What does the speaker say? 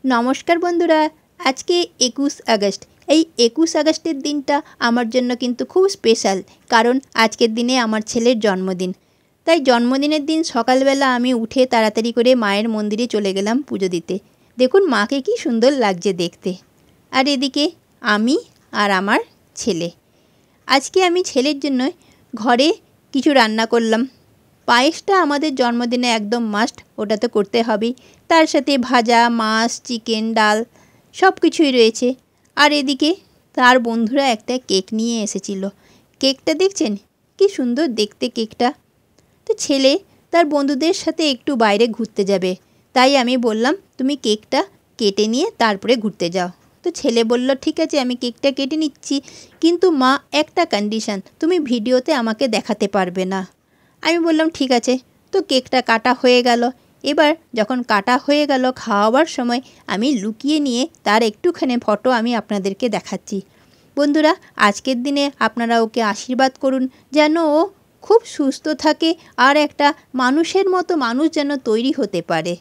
নমস্কার বন্ধুরা, আজকে ২১ আগস্ট। এই ২১ আগস্টের দিনটা আমার জন্য কিন্তু খুব স্পেশাল, কারণ আজকের দিনে আমার ছেলের জন্মদিন। তাই জন্মদিনের দিন সকালবেলা আমি উঠে তাড়াতাড়ি করে মায়ের মন্দিরে চলে গেলাম পুজো দিতে। দেখুন মাকে কি সুন্দর লাগছে দেখতে। আর এদিকে আমি আর আমার ছেলে, আজকে আমি ছেলের জন্য ঘরে কিছু রান্না করলাম। পায়েসটা আমাদের জন্মদিনে একদম মাস্ট, ওটা তো করতে হবেই। তার সাথে ভাজা, মাছ, চিকেন, ডাল সব কিছুই রয়েছে। আর এদিকে তার বন্ধুরা একটা কেক নিয়ে এসেছিল। কেকটা দেখছেন কি সুন্দর দেখতে কেকটা। তো ছেলে তার বন্ধুদের সাথে একটু বাইরে ঘুরতে যাবে, তাই আমি বললাম তুমি কেকটা কেটে নিয়ে তারপরে ঘুরতে যাও। তো ছেলে বলল ঠিক আছে আমি কেকটা কেটে নিচ্ছি, কিন্তু মা একটা কন্ডিশন, তুমি ভিডিওতে আমাকে দেখাতে পারবে না। আমি বললাম ঠিক আছে। তো কেকটা কাটা হয়ে গেল। এবার যখন কাটা হয়ে গেল খাওয়াবার সময় আমি লুকিয়ে নিয়ে তার একটুখানি ফটো আমি আপনাদেরকে দেখাচ্ছি। বন্ধুরা, আজকের দিনে আপনারা ওকে আশীর্বাদ করুন যেন ও খুব সুস্থ থাকে আর একটা মানুষের মতো মানুষ যেন তৈরি হতে পারে।